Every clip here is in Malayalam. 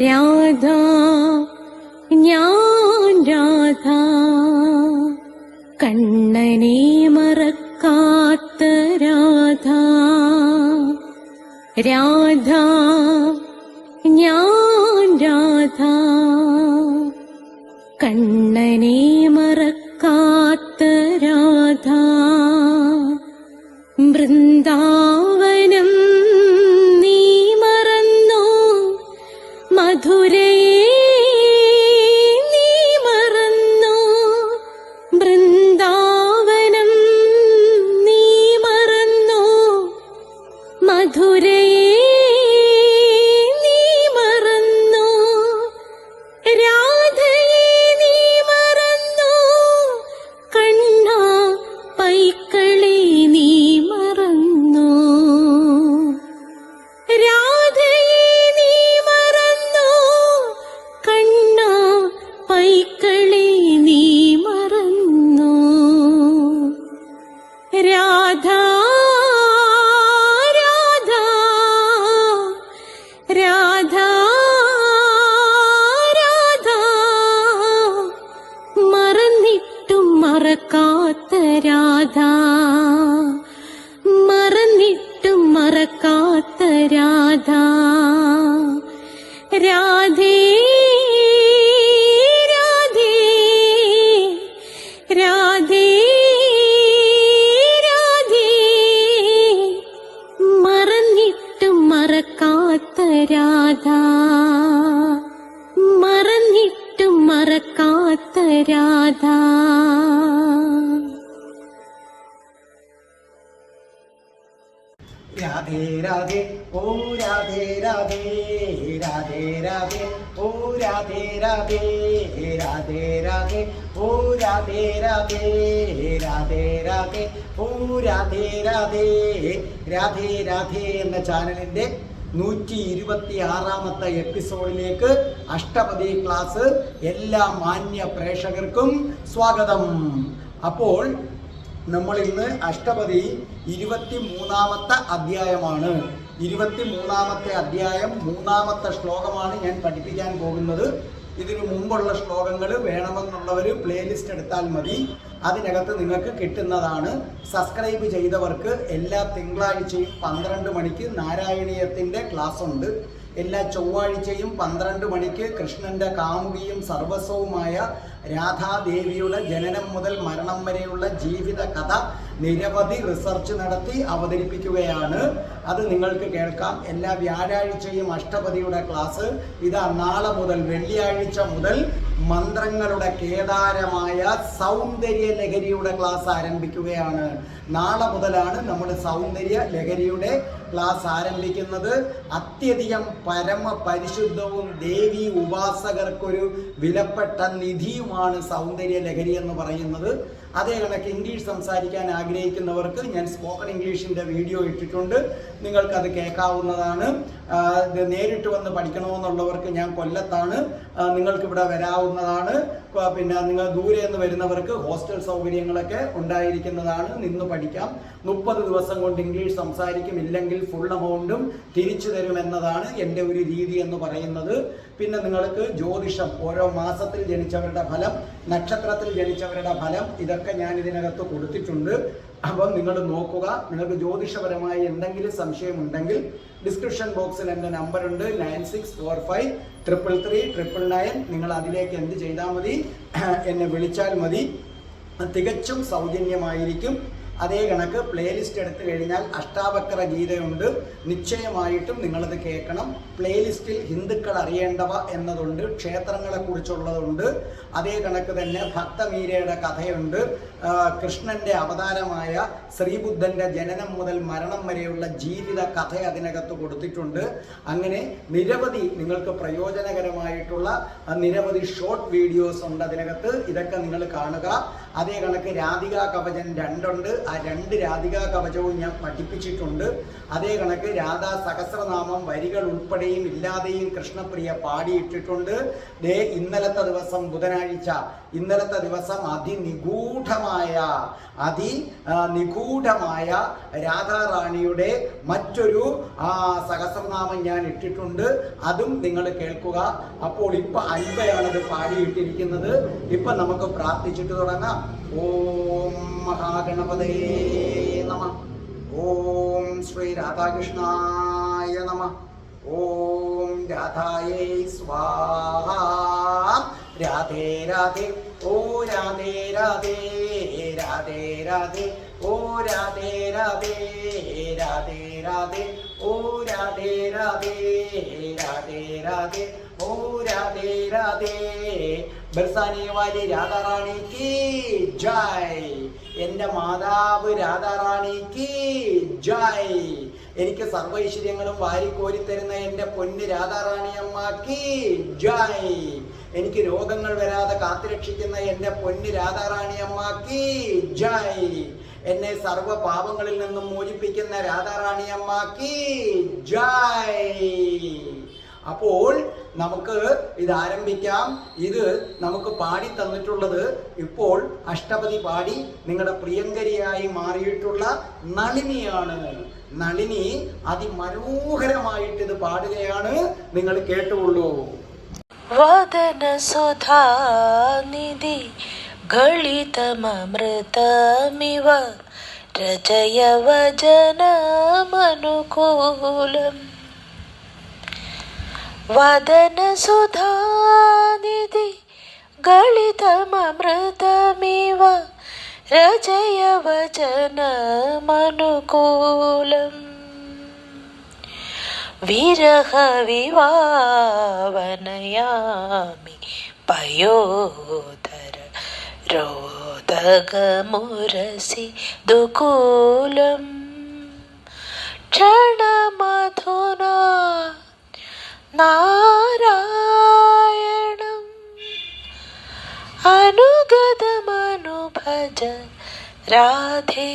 രാധ ഞാൻ രാധ, കണ്ണനെ മറക്കാത്ത രാധ. രാധ ഞാൻ രാധ, കണ്ണനെ മറക്കാത്ത രാധ. വൃന്ദാവനം നീ മറന്നോ, മധുരയെ നീ മറന്നോ. വൃന്ദാവനം നീ മറന്നോ, മധുരയെ നീ മറന്നോ. രാധയെ നീ മറന്നോ, കണ്ണാ പൈക്കളെ നീ മറന്നോ. രാധയെ നീ മറന്നോ, കണ്ണാ പൈക്കളെ നീ മറന്നോ. രാധ രാധ രാധ രാധ, മറന്നിട്ടും മറക്കാത്ത രാധ, മറന്നിട്ടും മറക്കാത്ത രാധ. രാധേ രാധേ രാധേ രാധേ, മറന്നിട്ടും മറക്കാത്ത രാധ, മറന്നിട്ടും മറക്കാത്ത രാധ. രാധേ രാധേ ഓ രാധേ രാധേ, രാധേ രാധേ ഓ രാധേ രാധേ, രാധേ രാധേ ഓ രാധേ രാധേ, രാധേ രാധേ ഓ രാധേ രാധേ. രാധേ രാധേ എന്ന ചാനലിൻ്റെ 126ാമത്തെ എപ്പിസോഡിലേക്ക് അഷ്ടപതി ക്ലാസ് എല്ലാ മാന്യ പ്രേക്ഷകർക്കും സ്വാഗതം. അപ്പോൾ നമ്മൾ ഇന്ന് അഷ്ടപതി 23ാമത്തെ അധ്യായമാണ്. 23ാമത്തെ അധ്യായം 3ാമത്തെ ശ്ലോകമാണ് ഞാൻ പഠിപ്പിക്കാൻ പോകുന്നത്. ഇതിനു മുമ്പുള്ള ശ്ലോകങ്ങൾ വേണമെന്നുള്ളവർ പ്ലേലിസ്റ്റ് എടുത്താൽ മതി, അതിനകത്ത് നിങ്ങൾക്ക് കിട്ടുന്നതാണ്. സബ്സ്ക്രൈബ് ചെയ്തവർക്ക് എല്ലാ തിങ്കളാഴ്ചയും 12 മണിക്ക് നാരായണീയത്തിൻ്റെ ക്ലാസ് ഉണ്ട്. എല്ലാ ചൊവ്വാഴ്ചയും 12 മണിക്ക് കൃഷ്ണന്റെ കാമുകിയും സർവസ്വവുമായ രാധാദേവിയുടെ ജനനം മുതൽ മരണം വരെയുള്ള ജീവിത കഥ നിരവധി റിസർച്ച് നടത്തി അവതരിപ്പിക്കുകയാണ്. അത് നിങ്ങൾക്ക് കേൾക്കാം. എല്ലാ വ്യാഴാഴ്ചയും അഷ്ടപതിയുടെ ക്ലാസ് ഇതാ നാളെ മുതൽ, വെള്ളിയാഴ്ച മുതൽ മന്ത്രങ്ങളുടെ കേദാരമായ സൗന്ദര്യ ലഹരിയുടെ ക്ലാസ് ആരംഭിക്കുകയാണ്. നാളെ മുതലാണ് നമ്മുടെ സൗന്ദര്യ ലഹരിയുടെ ക്ലാസ് ആരംഭിക്കുന്നത്. അത്യധികം പരമ പരിശുദ്ധവും ദേവി ഉപാസകർക്കൊരു വിലപ്പെട്ട നിധിയുമാണ് സൗന്ദര്യ ലഹരി എന്ന് പറയുന്നത്. അതേ കണക്ക് ഇംഗ്ലീഷ് സംസാരിക്കാൻ ആഗ്രഹിക്കുന്നവർക്ക് ഞാൻ സ്പോക്കൺ ഇംഗ്ലീഷിൻ്റെ വീഡിയോ ഇട്ടിട്ടുണ്ട്, നിങ്ങൾക്കത് കേൾക്കാവുന്നതാണ്. നേരിട്ട് വന്ന് പഠിക്കണമെന്നുള്ളവർക്ക് ഞാൻ കൊല്ലത്താണ്, നിങ്ങൾക്കിവിടെ വരാവുന്നതാണ്. പിന്നെ നിങ്ങൾ ദൂരെ നിന്ന് വരുന്നവർക്ക് ഹോസ്റ്റൽ സൗകര്യങ്ങളൊക്കെ ഉണ്ടായിരിക്കുന്നതാണ്, നിന്ന് പഠിക്കാം. 30 ദിവസം കൊണ്ട് ഇംഗ്ലീഷ് സംസാരിക്കും, ഇല്ലെങ്കിൽ ഫുൾ എമൗണ്ടും തിരിച്ചു തരുമെന്നതാണ് എൻ്റെ ഒരു രീതി എന്ന് പറയുന്നത്. പിന്നെ നിങ്ങൾക്ക് ജ്യോതിഷം, ഓരോ മാസത്തിൽ ജനിച്ചവരുടെ ഫലം, നക്ഷത്രത്തിൽ ജനിച്ചവരുടെ ഫലം, ഇതൊക്കെ ഞാൻ ഇതിനകത്ത് കൊടുത്തിട്ടുണ്ട്. അപ്പം നിങ്ങൾ നോക്കുക. നിങ്ങൾക്ക് ജ്യോതിഷപരമായി എന്തെങ്കിലും സംശയമുണ്ടെങ്കിൽ ഡിസ്ക്രിപ്ഷൻ ബോക്സിൽ എൻ്റെ നമ്പറുണ്ട് 9645333999. നിങ്ങൾ അതിലേക്ക് എന്ത് ചെയ്താൽ മതി, എന്നെ വിളിച്ചാൽ മതി. തികച്ചും സൗജന്യമായിരിക്കും. അതേ കണക്ക് പ്ലേലിസ്റ്റ് എടുത്തു കഴിഞ്ഞാൽ അഷ്ടാവക്ര ഗീതയുണ്ട്, നിശ്ചയമായിട്ടും നിങ്ങളത് കേൾക്കണം. പ്ലേലിസ്റ്റിൽ ഹിന്ദുക്കൾ അറിയേണ്ടവ എന്നതുണ്ട്, ക്ഷേത്രങ്ങളെക്കുറിച്ചുള്ളതുണ്ട്. അതേ കണക്ക് തന്നെ ഭക്തമീരയുടെ കഥയുണ്ട്, കൃഷ്ണൻ്റെ അവതാരമായ ശ്രീബുദ്ധൻ്റെ ജനനം മുതൽ മരണം വരെയുള്ള ജീവിത കഥ അതിനകത്ത് കൊടുത്തിട്ടുണ്ട്. അങ്ങനെ നിരവധി നിങ്ങൾക്ക് പ്രയോജനകരമായിട്ടുള്ള നിരവധി ഷോർട്ട് വീഡിയോസ് ഉണ്ട് അതിനകത്ത്. ഇതൊക്കെ നിങ്ങൾ കാണുക. അതേ കണക്ക് രാധികാ കവചൻ 2 ഉണ്ട്, ആ 2 രാധികാ കവചവും ഞാൻ പഠിപ്പിച്ചിട്ടുണ്ട്. അതേ കണക്ക് രാധാ സഹസ്രനാമം വരികൾ ഉൾപ്പെടെയും ഇല്ലാതെയും കൃഷ്ണപ്രിയ പാടിയിട്ടിട്ടുണ്ട്. ഇന്നലത്തെ ദിവസം ബുധനാഴ്ച, ഇന്നലത്തെ ദിവസം അതിനിഗൂഢമായ രാധാറാണിയുടെ മറ്റൊരു സഹസ്രനാമം ഞാൻ ഇട്ടിട്ടുണ്ട്. അതും നിങ്ങൾ കേൾക്കുക. അപ്പോൾ ഇപ്പൊ അൻപയാണത് പാടിയിട്ടിരിക്കുന്നത്. ഇപ്പൊ നമുക്ക് പ്രാർത്ഥിച്ചിട്ട് തുടങ്ങാം. ഓം മഹാഗണപതയേ നമഃ. ഓം ശ്രീ രാധാകൃഷ്ണായ നമഃ. ഓം രാധായൈ സ്വാഹ. രാധേ രാധേ ഓ രാധേ രാധേ രാധേ രാധേ ഓ രാധേ രാധേ രാധേ രാധേ ഓ രാധേ രാധേ രാധേ രാധേ ഓ രാധേ രാധേ. ബർസാനെ വാലി രാധാറാണിക്ക് ജയ്. എൻ്റെ മാതാവ് രാധാറാണിക്ക് ജയ്. എനിക്ക് സർവൈശ്വര്യങ്ങളും വാരിക്കോരി തരുന്ന എൻ്റെ പൊന്ന് രാധാറാണി അമ്മക്ക് ജയ്. എനിക്ക് രോഗങ്ങൾ വരാതെ കാത്തുരക്ഷിക്കുന്ന എൻ്റെ പൊന്ന് രാധാറാണി അമ്മക്ക് ജയ്. എന്നെ സർവ്വ പാപങ്ങളിൽ നിന്നും മോചിപ്പിക്കുന്ന രാധാറാണി അമ്മക്ക് ജയ്. അപ്പോൾ നമുക്ക് ഇത് ആരംഭിക്കാം. ഇത് നമുക്ക് പാടി തന്നിട്ടുള്ളത് ഇപ്പോൾ അഷ്ടപതി പാടി നിങ്ങളുടെ പ്രിയങ്കരിയായി മാറിയിട്ടുള്ള നളിനിയാണ്. നളിനി അതിമനോഹരമായിട്ട് ഇത് പാടുകയാണ്. നിങ്ങൾ കേട്ടുകൊള്ളൂ. വദന സുധാനിധി ഗളിതമൃതമിവ രജയ വചനമനുകൂലം. വദന സുധാനിധി ഗളിതമൃതമിവ രജയ വചനമനുകൂലം. വിരഹ വിവാവനയാമി പയോധര രോദകമുരസി ദുകൂലം. ക്ഷണമധുനാ നാരായണം അനുഗതമനുഭജ രാധേ.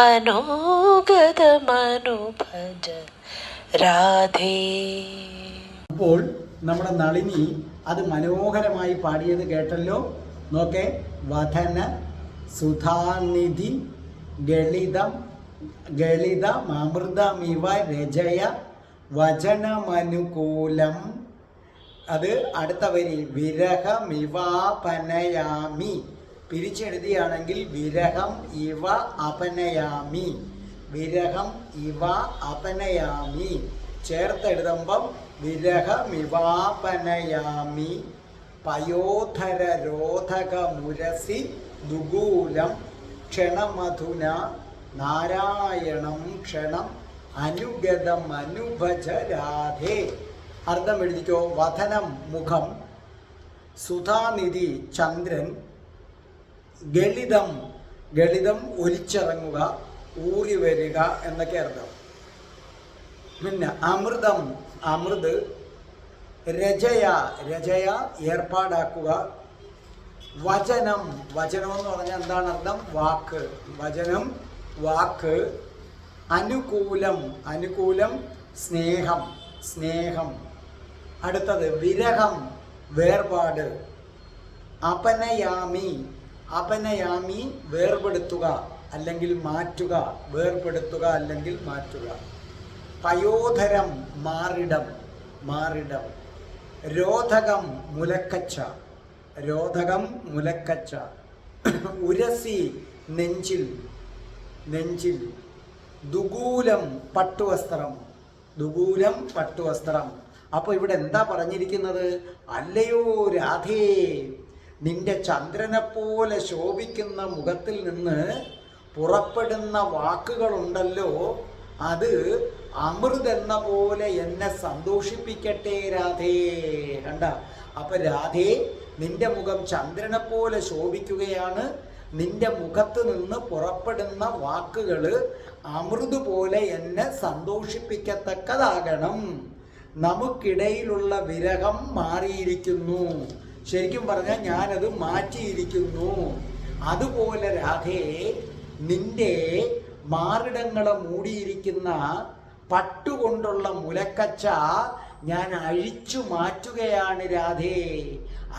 അനുഗതമനുഭജ രാധേ. അപ്പോൾ നമ്മുടെ നളിനി അത് മനോഹരമായി പാടിയത് കേട്ടല്ലോ. നോക്കേ, വദന സുധാനിധി ഗളിതമൃതമിവ രജയ വചനമനുകൂലം. അത് അടുത്ത വരി വിരഹമിവാപനയാമി. പിരിച്ചെഴുതിയാണെങ്കിൽ വിരഹം ഇവ അപനയാമി, വിരഹം ഇവ അപനയാമി. ചേർത്തെഴുതുമ്പം വിരഹമിവാപനയാമി പയോധര രോധകമുരസി ദുകൂലം. ക്ഷണമധുന നാരായണം ക്ഷണം അനുഗതം അനുഭജ രാധേ. അർത്ഥം എഴുതിക്കോ. വദനം മുഖം, സുധാനിധി ചന്ദ്രൻ, ഗളിതം ഒലിച്ചിറങ്ങുക, ഊറി വരിക എന്നൊക്കെ അർത്ഥം. പിന്നെ അമൃത്, രജയ ഏർപ്പാടാക്കുക. വചനം എന്ന് പറഞ്ഞാൽ എന്താണ് അർത്ഥം? വാക്ക്. വചനം വാക്ക്. അനുകൂലം സ്നേഹം. അടുത്തത് വിരഹം വേർപാട്. അപനയാമി വേർപെടുത്തുക അല്ലെങ്കിൽ മാറ്റുക, വേർപെടുത്തുക അല്ലെങ്കിൽ മാറ്റുക. പയോധരം മാറിടം. രോധകം മുലക്കച്ച. ഉരസി നെഞ്ചിൽ. ദുകൂലം പട്ടുവസ്ത്രം. അപ്പൊ ഇവിടെ എന്താ പറഞ്ഞിരിക്കുന്നത്? അല്ലയോ രാധേ, നിന്റെ ചന്ദ്രനെ പോലെ ശോഭിക്കുന്ന മുഖത്തിൽ നിന്ന് പുറപ്പെടുന്ന വാക്കുകളുണ്ടല്ലോ, അത് അമൃതെന്ന പോലെ എന്നെ സന്തോഷിപ്പിക്കട്ടെ രാധേ. കണ്ട, അപ്പൊ രാധേ, നിന്റെ മുഖം ചന്ദ്രനെ പോലെ ശോഭിക്കുകയാണ്. നിന്റെ മുഖത്ത് നിന്ന് പുറപ്പെടുന്ന വാക്കുകൾ അമൃത് പോലെ എന്നെ സന്തോഷിപ്പിക്കത്തക്കതാകണം. നമുക്കിടയിലുള്ള വിരഹം മാറിയിരിക്കുന്നു. ശരിക്കും പറഞ്ഞാൽ ഞാനത് മാറ്റിയിരിക്കുന്നു. അതുപോലെ രാധേ നിന്റെ മാറിടങ്ങളെ മൂടിയിരിക്കുന്ന പട്ടുകൊണ്ടുള്ള മുലക്കച്ച ഞാൻ അഴിച്ചു മാറ്റുകയാണ് രാധേ.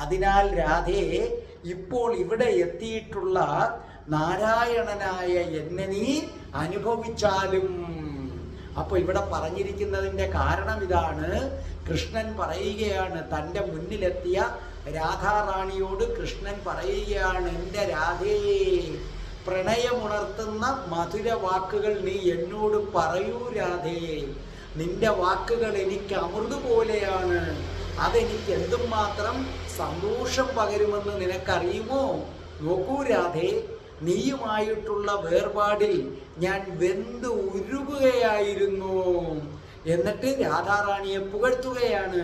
അതിനാൽ രാധേ ഇപ്പോൾ ഇവിടെ എത്തിയിട്ടുള്ള നാരായണനായ എന്നെ നീ അനുഭവിച്ചാലും. അപ്പൊ ഇവിടെ പറഞ്ഞിരിക്കുന്നതിന്റെ കാരണം ഇതാണ്. കൃഷ്ണൻ പറയുകയാണ്, തൻ്റെ മുന്നിലെത്തിയ രാധാറാണിയോട് കൃഷ്ണൻ പറയുകയാണ്, എൻ്റെ രാധേ, പ്രണയമുണർത്തുന്ന മധുര വാക്കുകൾ നീ എന്നോട് പറയൂ രാധേ. നിന്റെ വാക്കുകൾ എനിക്ക് അമൃത് പോലെയാണ്. അതെനിക്ക് എന്തുമാത്രം സന്തോഷം പകരുമെന്ന് നിനക്കറിയുമോ? നോക്കൂ രാധേ, നീയുമായിട്ടുള്ള വേർപാടിൽ ഞാൻ വെന്ത് ഉരുകുകയായിരുന്നു. എന്നിട്ട് രാധാറാണിയെ പുകഴ്ത്തുകയാണ്.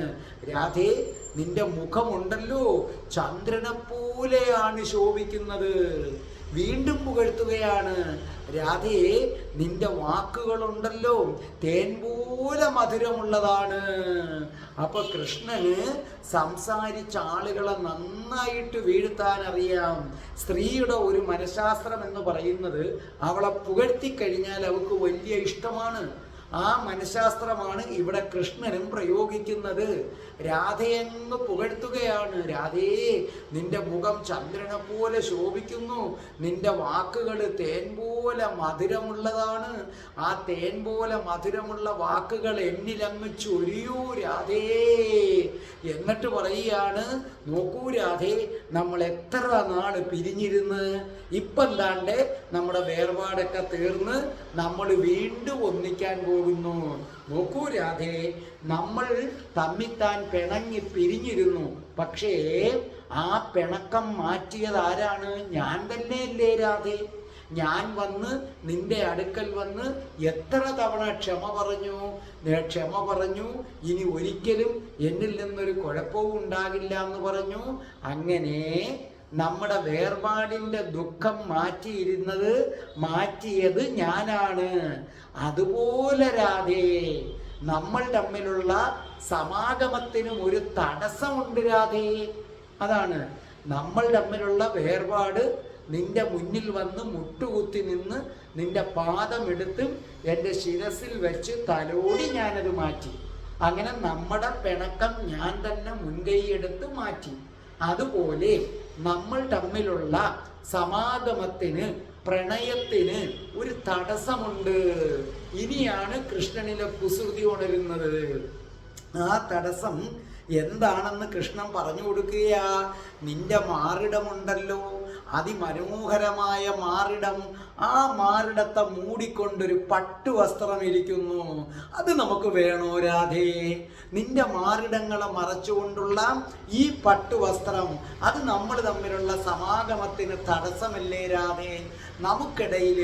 രാധേ, നിന്റെ മുഖമുണ്ടല്ലോ ചന്ദ്രനെ പോലെയാണ് ശോഭിക്കുന്നത്. വീണ്ടും പുകഴ്ത്തുകയാണ്. രാധേ, നിന്റെ വാക്കുകളുണ്ടല്ലോ തേൻ പോലെ മധുരമുള്ളതാണ്. അപ്പൊ കൃഷ്ണന് സംസാരിച്ച ആളുകളെ നന്നായിട്ട് വീഴ്ത്താൻ അറിയാം. സ്ത്രീയുടെ ഒരു മനഃശാസ്ത്രം എന്ന് പറയുന്നത് അവളെ പുകഴ്ത്തിക്കഴിഞ്ഞാൽ അവൾക്ക് വലിയ ഇഷ്ടമാണ്. ആ മനഃശാസ്ത്രമാണ് ഇവിടെ കൃഷ്ണനും പ്രയോഗിക്കുന്നത്. രാധയെന്ന് പുകഴ്ത്തുകയാണ്. രാധേ, നിന്റെ മുഖം ചന്ദ്രനെ പോലെ ശോഭിക്കുന്നു. നിന്റെ വാക്കുകൾ തേൻ പോലെ മധുരമുള്ളതാണ്. ആ തേൻ പോലെ മധുരമുള്ള വാക്കുകൾ എന്നിലങ്ങ് ചൊരിയൂ രാധേ. എന്നിട്ട് പറയുകയാണ്, നോക്കൂ രാധേ, നമ്മൾ എത്ര നാള് പിരിഞ്ഞിരുന്ന്, ഇപ്പം താണ്ടെ നമ്മുടെ വേർപാടൊക്കെ തീർന്ന് നമ്മൾ വീണ്ടും ഒന്നിക്കാൻ പോകുന്നു. നോക്കൂ രാധേ, നമ്മൾ തമ്മിത്താൻ പിണങ്ങി പിരിഞ്ഞിരുന്നു. പക്ഷേ ആ പിണക്കം മാറ്റിയത് ആരാണ്? ഞാൻ തന്നെയല്ലേ രാധേ? ഞാൻ വന്ന് നിന്റെ അടുക്കൽ വന്ന് എത്ര തവണ ക്ഷമ പറഞ്ഞു. ഇനി ഒരിക്കലും എന്നിൽ നിന്നൊരു കുഴപ്പവും ഉണ്ടാകില്ല എന്ന് പറഞ്ഞു. അങ്ങനെ നമ്മുടെ വേർപാടിൻ്റെ ദുഃഖം മാറ്റിയത് ഞാനാണ്. അതുപോലെ രാധേ, നമ്മൾ തമ്മിലുള്ള സമാഗമത്തിനും ഒരു തടസ്സമുണ്ട് രാധേ. അതാണ് നമ്മൾ തമ്മിലുള്ള വേർപാട്. നിന്റെ മുന്നിൽ വന്ന് മുട്ടുകുത്തി നിന്ന് നിന്റെ പാദമെടുത്ത് എൻ്റെ ശിരസിൽ വെച്ച് തലോടി ഞാനത് മാറ്റി. അങ്ങനെ നമ്മുടെ പിണക്കം ഞാൻ തന്നെ മുൻകൈയെടുത്ത് മാറ്റി. അതുപോലെ നമ്മൾ തമ്മിലുള്ള സമാഗമത്തിന്, പ്രണയത്തിന് ഒരു തടസ്സമുണ്ട്. ഇനിയാണ് കൃഷ്ണനിലെ കുസൃതി ഉണരുന്നത്. ആ തടസ്സം എന്താണെന്ന് കൃഷ്ണൻ പറഞ്ഞു കൊടുക്കുകയാ. നിന്റെ മാറിടമുണ്ടല്ലോ, അതിമനോഹരമായ മാറിടം. ആ മാറിടത്തെ മൂടിക്കൊണ്ടൊരു പട്ടുവസ്ത്രം ഇരിക്കുന്നു. അത് നമുക്ക് വേണോ രാധേ? നിന്റെ മാറിടങ്ങളെ മറച്ചുകൊണ്ടുള്ള ഈ പട്ടുവസ്ത്രം, അത് നമ്മൾ തമ്മിലുള്ള സമാഗമത്തിന് തടസ്സമല്ലേ രാധേ? നമുക്കിടയിൽ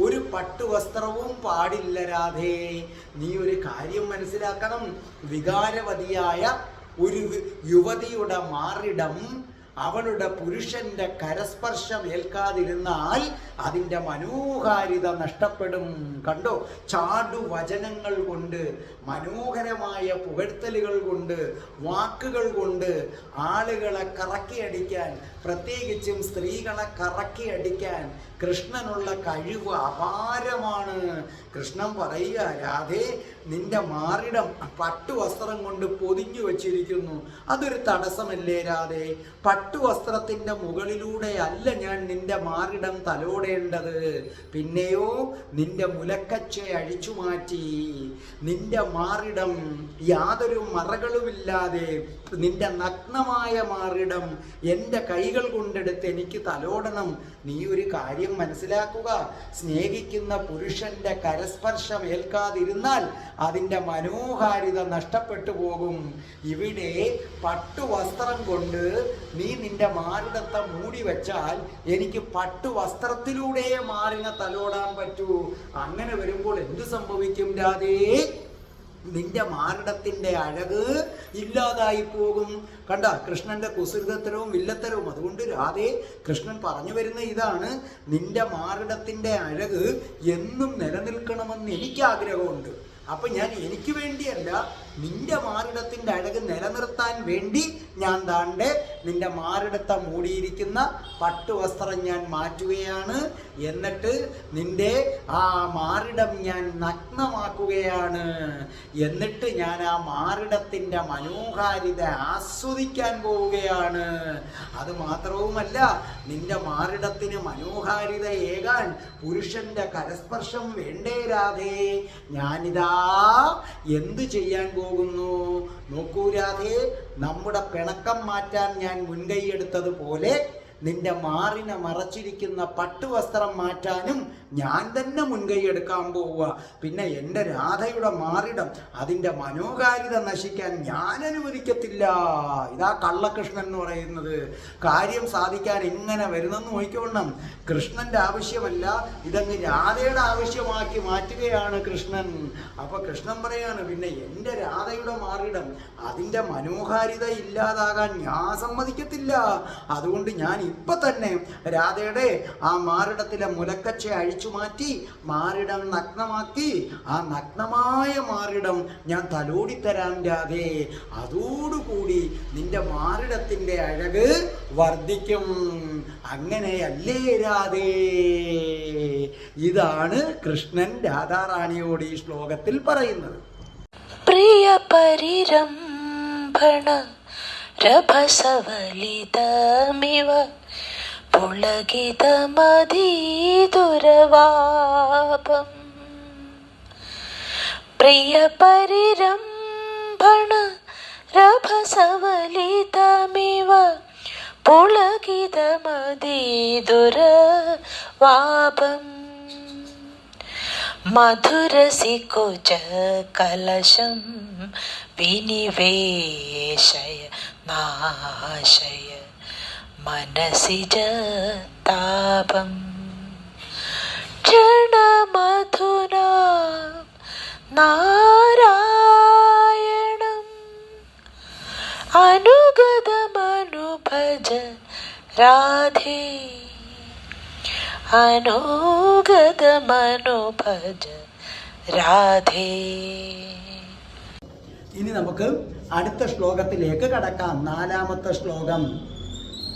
ഒരു പട്ടുവസ്ത്രവും പാടില്ല രാധേ. നീ ഒരു കാര്യം മനസ്സിലാക്കണം. വികാരവതിയായ ഒരു യുവതിയുടെ മാറിടം അവളുടെ പുരുഷന്റെ കരസ്പർശം ഏൽക്കാതിരുന്നാൽ അതിൻ്റെ മനോഹാരിത നഷ്ടപ്പെടും. കണ്ടോ, ചാടുവചനങ്ങൾ കൊണ്ട്, മനോഹരമായ പുകഴ്ത്തലുകൾ കൊണ്ട്, വാക്കുകൾ കൊണ്ട് ആളുകളെ കറക്കിയടിക്കാൻ, പ്രത്യേകിച്ചും സ്ത്രീകളെ കറക്കിയടിക്കാൻ കൃഷ്ണനുള്ള കഴിവ് അപാരമാണ്. കൃഷ്ണൻ പറയുക, രാധേ, നിന്റെ മാറിടം പട്ടുവസ്ത്രം കൊണ്ട് പൊതിഞ്ഞു വച്ചിരിക്കുന്നു. അതൊരു തടസ്സമല്ലേ രാധേ? പട്ടുവസ്ത്രത്തിൻ്റെ മുകളിലൂടെ അല്ല ഞാൻ നിന്റെ മാറിടം തലോടേണ്ടത്. പിന്നെയോ നിന്റെ മുലക്കച്ച അഴിച്ചു മാറ്റി. നിന്റെ മാറിടം യാതൊരു മറകളുമില്ലാതെ, നിന്റെ നഗ്നമായ മാറിടം എൻ്റെ കൈകൾ കൊണ്ടെടുത്ത് എനിക്ക് തലോടണം. നീ ഒരു കാര്യം മനസ്സിലാക്കുക. സ്നേഹിക്കുന്ന പുരുഷന്റെ കരസ്പർശം ഏൽക്കാതിരുന്നാൽ അതിൻ്റെ മനോഹാരിത നഷ്ടപ്പെട്ടു പോകും. ഇവിടെ പട്ടുവസ്ത്രം കൊണ്ട് നീ നിന്റെ മാറിടത്തെ മൂടി വെച്ചാൽ എനിക്ക് പട്ടുവസ്ത്രത്തിലൂടെ മാറിനെ തലോടാൻ പറ്റൂ. അങ്ങനെ വരുമ്പോൾ എന്ത് സംഭവിക്കും രാധേ? നിന്റെ മാറിടത്തിൻ്റെ അഴക് ഇല്ലാതായി പോകും. കണ്ട, കൃഷ്ണന്റെ കുസൃതത്തരവും വില്ലത്തരവും. അതുകൊണ്ട് രാധേ, കൃഷ്ണൻ പറഞ്ഞു വരുന്ന ഇതാണ്, നിന്റെ മാറിടത്തിൻ്റെ അഴക് എന്നും നിലനിൽക്കണമെന്ന് എനിക്ക് ആഗ്രഹമുണ്ട്. അപ്പം ഞാൻ എനിക്ക് വേണ്ടിയല്ല, നിന്റെ മാറിടത്തിൻ്റെ അഴക് നിലനിർത്താൻ വേണ്ടി ഞാൻ താണ്ടെ നിന്റെ മാറിടത്തെ മൂടിയിരിക്കുന്ന പട്ടുവസ്ത്രം ഞാൻ മാറ്റുകയാണ്. എന്നിട്ട് നിന്റെ ആ മാറിടം ഞാൻ നഗ്നമാക്കുകയാണ്. എന്നിട്ട് ഞാൻ ആ മാറിടത്തിൻ്റെ മനോഹാരിത ആസ്വദിക്കാൻ പോവുകയാണ്. അത് മാത്രവുമല്ല, നിന്റെ മാറിടത്തിന് മനോഹാരിത ഏകാൻ പുരുഷന്റെ കരസ്പർശം വേണ്ടേ രാധേ? ഞാനിതാ എന്തു ചെയ്യാൻ പോകുന്നു? നോക്കൂ രാധേ, നമ്മുടെ പിണക്കം മാറ്റാൻ ഞാൻ മുൻകൈയെടുത്തതുപോലെ നിന്റെ മാറിനെ മറച്ചിരിക്കുന്ന പട്ടുവസ്ത്രം മാറ്റാനും ഞാൻ തന്നെ മുൻകൈ എടുക്കാൻ പോവുക. പിന്നെ എൻ്റെ രാധയുടെ മാറിടം, അതിൻ്റെ മനോഹാരിത നശിക്കാൻ ഞാൻ അനുവദിക്കത്തില്ല. ഇതാ കള്ളകൃഷ്ണൻ എന്ന് പറയുന്നത്. കാര്യം സാധിക്കാൻ ഇങ്ങനെ വരുന്നെന്ന് നോക്കിക്കൊള്ളണം. കൃഷ്ണൻ്റെ ആവശ്യമല്ല, ഇതങ്ങ് രാധയുടെ ആവശ്യമാക്കി മാറ്റുകയാണ് കൃഷ്ണൻ. അപ്പൊ കൃഷ്ണൻ പറയാണ്, പിന്നെ എൻ്റെ രാധയുടെ മാറിടം, അതിൻ്റെ മനോഹാരിത ഇല്ലാതാകാൻ ഞാൻ സമ്മതിക്കത്തില്ല. അതുകൊണ്ട് ഞാൻ ഇപ്പൊ തന്നെ രാധയുടെ ആ മാറിടത്തിലെ മുലക്കച്ച അഴിച്ചു മാറ്റി മാറിടം നഗ്നമാക്കി ആ നഗ്നമായ മാറിടം ഞാൻ തലോടിത്തരാം രാധേ. അതോടുകൂടി നിന്റെ മാറിടത്തിന്റെ അഴക് വർദ്ധിക്കും. അങ്ങനെയല്ലേ രാധേ? ഇതാണ് കൃഷ്ണൻ രാധാറാണിയോട് ഈ ശ്ലോകത്തിൽ പറയുന്നത്. പ്രിയ പരിരംഭണ രഭസവലിതമിവ പുളകിതമധീതുരവാപം. പ്രിയ പരിരംഭണ രഭസവലിതമിവ പുളകിതമധീതുരവാപം. മധുരസികുച കലശം വിനിവേശയ നാശയ മനസിജ താപം. ക്ഷണമധുനാ നാരായണം അനുഗതമനുഭജ രാധേ. അനുഗതമനുഭജ രാധേ. ഇനി നമുക്ക് അടുത്ത ശ്ലോകത്തിലേക്ക് കടക്കാം. 4-ാമത്തെ ശ്ലോകം.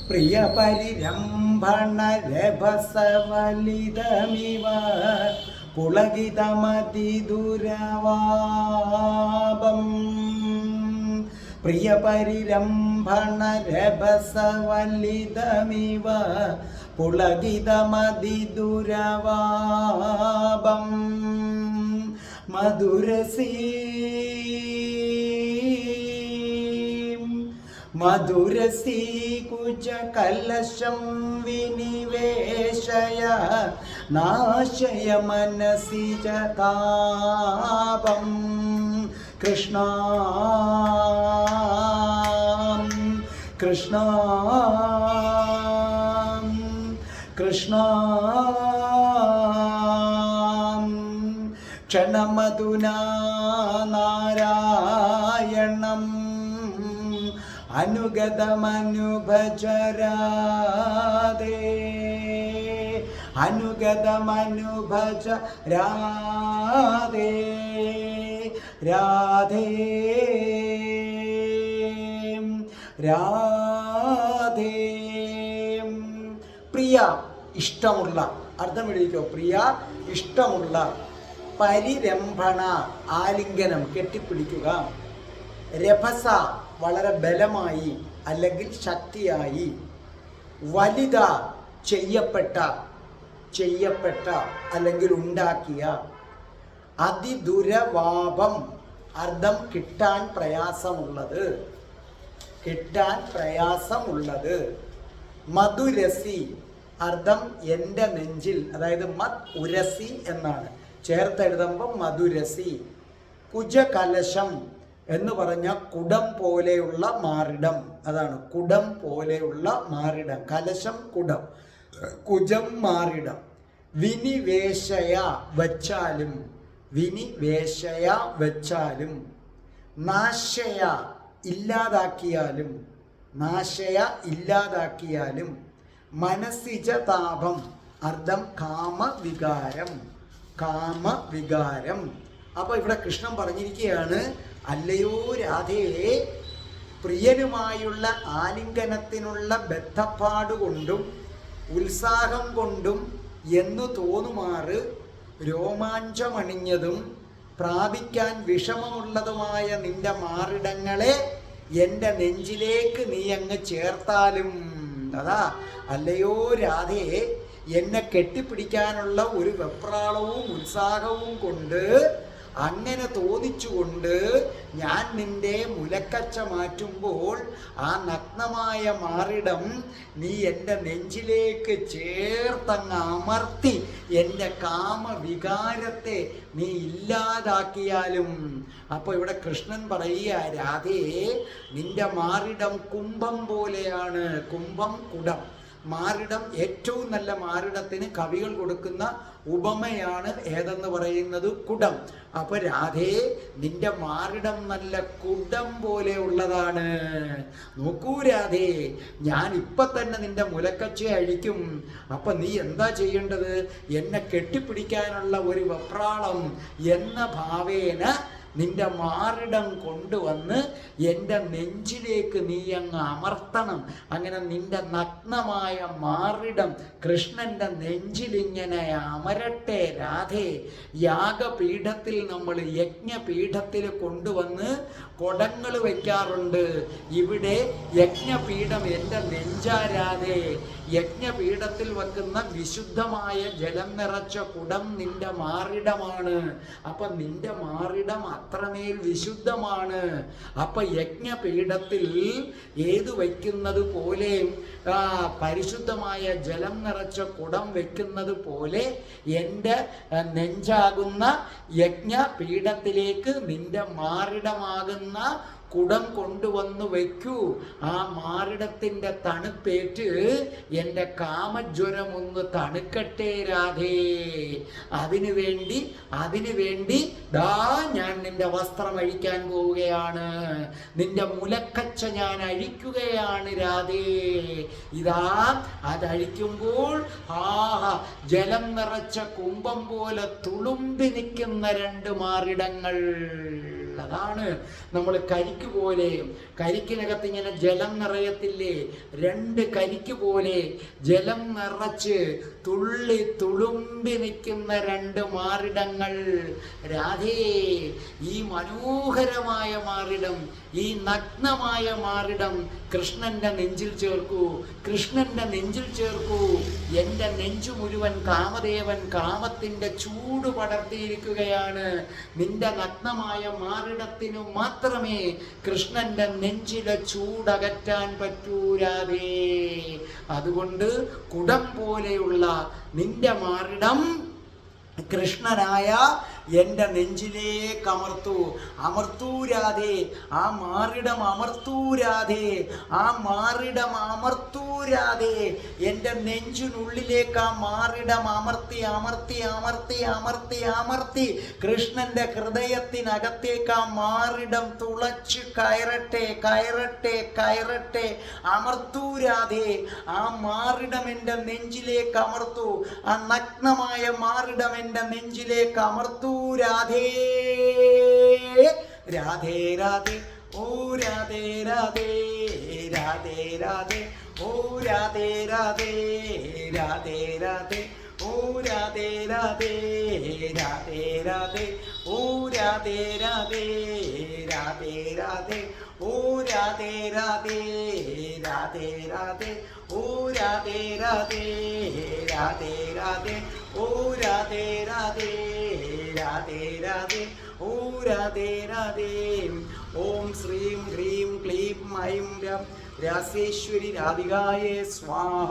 പ്രിയ പരിരംഭണ രഭസവലിതമിവ പുളകിതമതിദുരവാപം. പ്രിയ പരിരംഭണ രഭസവലിതമിവ പുളകിതമതിദുരവാപം. മധുരസീകുച കലശം വിനിവേശയ നാശയ മനസിജ താപം. കൃഷ്ണ കൃഷ്ണ കൃഷ്ണ ക്ഷണമധുനാ നാരായണം അനുഗതമനുഭജ രാധേ. അനുഗതമനുഭജ രാധേ. രാധേ രാധേ. പ്രിയ, ഇഷ്ടമുള്ള, അർത്ഥം എഴുതിക്കോ. പ്രിയ, ഇഷ്ടമുള്ള. പരിരംഭണ, ആലിംഗനം, കെട്ടിപ്പിടിക്കുക. രഭസ, വളരെ ബലമായി അല്ലെങ്കിൽ ശക്തിയായി. വലിത, ചെയ്യപ്പെട്ട അല്ലെങ്കിൽ ഉണ്ടാക്കിയ. അതിദുരവാപം, അർത്ഥം കിട്ടാൻ പ്രയാസമുള്ളത്. മധുരസി, അർത്ഥം എൻ്റെ നെഞ്ചിൽ, അതായത് മത് ഉരസി എന്നാണ്, ചേർത്തെഴുതുമ്പം മധുരസി. കുജകലശം എന്ന് പറഞ്ഞ കുടം പോലെയുള്ള മാറിടം, അതാണ് കുടം പോലെയുള്ള മാറിടം. കലശം കുടം, കുജം മാറിടം. വിനിവേശയ, വച്ചാലും, വിനിവേശയ വച്ചാലും. നാശയ, ഇല്ലാതാക്കിയാലും, നാശയ ഇല്ലാതാക്കിയാലും. മനസിജ താപം, അർത്ഥം കാമവികാരം. അപ്പോൾ ഇവിടെ കൃഷ്ണൻ പറഞ്ഞിരിക്കുകയാണ്, അല്ലയോ രാധേ, പ്രിയനുമായുള്ള ആലിംഗനത്തിനുള്ള ബദ്ധപ്പാടുകൊണ്ടും ഉത്സാഹം കൊണ്ടും എന്നു തോന്നുമാറ് രോമാഞ്ചമണിഞ്ഞതും പ്രാപിക്കാൻ വിഷമമുള്ളതുമായ നിന്റെ മാറിടങ്ങളെ എൻ്റെ നെഞ്ചിലേക്ക് നീ അങ്ങ് ചേർത്താലും. അതാ അല്ലയോ രാധേ, എന്നെ കെട്ടിപ്പിടിക്കാനുള്ള ഒരു വെപ്രാളവും ഉത്സാഹവും കൊണ്ട്, അങ്ങനെ തോന്നിച്ചുകൊണ്ട് ഞാൻ നിന്റെ മുലക്കച്ച മാറ്റുമ്പോൾ ആ നഗ്നമായ മാറിടം നീ എൻ്റെ നെഞ്ചിലേക്ക് ചേർത്തങ്ങ് അമർത്തി എൻ്റെ കാമവികാരത്തെ നീ ഇല്ലാതാക്കിയാലും. അപ്പോൾ ഇവിടെ കൃഷ്ണൻ പറയുക, രാധേ, നിന്റെ മാറിടം കുംഭം പോലെയാണ്. കുംഭം കുടം. മാറിടം, ഏറ്റവും നല്ല മാറിടത്തിന് കവികൾ കൊടുക്കുന്ന ഉപമയാണ് ഏതെന്ന് പറയുന്നത് കുടം. അപ്പൊ രാധേ, നിന്റെ മാറിടം നല്ല കുടം പോലെ ഉള്ളതാണ്. നോക്കൂ രാധേ, ഞാൻ ഇപ്പൊ തന്നെ നിന്റെ മുലക്കച്ച അഴിക്കും. അപ്പൊ നീ എന്താ ചെയ്യേണ്ടത്? എന്നെ കെട്ടിപ്പിടിക്കാനുള്ള ഒരു വെപ്രാളം എന്ന ഭാവേന നിന്റെ മാറിടം കൊണ്ടുവന്ന് എൻ്റെ നെഞ്ചിലേക്ക് നീ അങ്ങ് അമർത്തണം. അങ്ങനെ നിന്റെ നഗ്നമായ മാറിടം കൃഷ്ണൻ്റെ നെഞ്ചിലിങ്ങനെ അമരട്ടെ രാധേ. യാഗപീഠത്തിൽ നമ്മൾ യജ്ഞപീഠത്തിൽ കൊണ്ടുവന്ന് കുടങ്ങൾ വയ്ക്കാറുണ്ട്. ഇവിടെ യജ്ഞപീഠം എൻ്റെ നെഞ്ചാരാധേ. യജ്ഞപീഠത്തിൽ വെക്കുന്ന വിശുദ്ധമായ ജലം നിറച്ച കുടം നിന്റെ മാറിടമാണ്. അപ്പൊ നിന്റെ മാറിടം അത്രമേൽ വിശുദ്ധമാണ്. അപ്പൊ യജ്ഞപീഠത്തിൽ ഏത് വയ്ക്കുന്നത് പോലെ, പരിശുദ്ധമായ ജലം നിറച്ച കുടം വെക്കുന്നത് പോലെ എൻ്റെ നെഞ്ചാകുന്ന യജ്ഞപീഠത്തിലേക്ക് നിന്റെ മാറിടമാകുന്ന കുടം കൊണ്ടുവന്ന് വയ്ക്കൂ. ആ മാറിടത്തിൻ്റെ തണുപ്പേറ്റ് എൻ്റെ കാമജ്വരം ഒന്ന് തണുക്കട്ടെ രാധേ. അതിനു വേണ്ടി ദാ ഞാൻ നിന്റെ വസ്ത്രം അഴിക്കാൻ പോവുകയാണ്. നിന്റെ മുലക്കച്ച ഞാൻ അഴിക്കുകയാണ് രാധേ. ഇതാ അതഴിക്കുമ്പോൾ ജലം നിറച്ച കുംഭം പോലെ തുളുമ്പി നിൽക്കുന്ന രണ്ട് മാറിടങ്ങൾ. അതാണ് നമ്മൾ കരിക്ക് പോലെ, കരിക്കിനകത്ത് ഇങ്ങനെ ജലം നിറയത്തില്ലേ, രണ്ട് കരിക്ക് പോലെ ജലം നിറച്ച് തുള്ളി തുളുമ്പി നിൽക്കുന്ന രണ്ട് മാറിടങ്ങൾ. രാധേ, ഈ മനോഹരമായ മാറിടം, ഈ നഗ്നമായ മാറിടം കൃഷ്ണന്റെ നെഞ്ചിൽ ചേർക്കൂ. കൃഷ്ണന്റെ നെഞ്ചിൽ ചേർക്കൂ. എൻ്റെ നെഞ്ചു മുഴുവൻ കാമദേവൻ കാമത്തിൻ്റെ ചൂട് പടർത്തിയിരിക്കുകയാണ്. നിന്റെ നഗ്നമായ മാറിടത്തിനു മാത്രമേ കൃഷ്ണന്റെ നെഞ്ചിലെ ചൂടകറ്റാൻ പറ്റൂ രാധേ. അതുകൊണ്ട് കുടം പോലെയുള്ള നിന്റെ മാറിടം കൃഷ്ണനായ എൻ്റെ നെഞ്ചിലേക്ക് അമർത്തൂ രാധേ. ആ മാറിടം അമർത്തൂ രാധേ. ആ മാറിടം അമർത്തൂ രാധേ. എൻ്റെ നെഞ്ചിനുള്ളിലേക്ക് ആ മാറിടം അമർത്തി അമർത്തി അമർത്തി അമർത്തി അമർത്തി കൃഷ്ണന്റെ ഹൃദയത്തിനകത്തേക്ക് ആ മാറിടം തുളച്ച് കയറട്ടെ കയറട്ടെ കയറട്ടെ. അമർത്തൂ രാധേ. ആ മാറിടം എൻ്റെ നെഞ്ചിലേക്ക് അമർത്തൂ. ആ നഗ്നമായ മാറിടം എൻ്റെ നെഞ്ചിലേക്ക് അമർത്തൂ രാധേ. രാധേ രാധേ ഓ രാധേ രാധേ രാധേ രാധേ ഓ രാധേ രാധേ രാധേ രാധേ ഓ രാധേ രാധേ രാധേ രാധേ ഓ രാധേ രാധേ രാധേ രാധേ ഓ രാധേ രാധേ രാധേ രാധേ ഓ രാധേ രാധേ രാധേ രാധേ ഓ രാധേ രാധേ രാധേ രാധേ ഓ രാധേ രാധേ. ഓം ശ്രീം ഹ്രീം ക്ലീം ഐം രാസേശ്വരി രാധികായേ സ്വാഹ.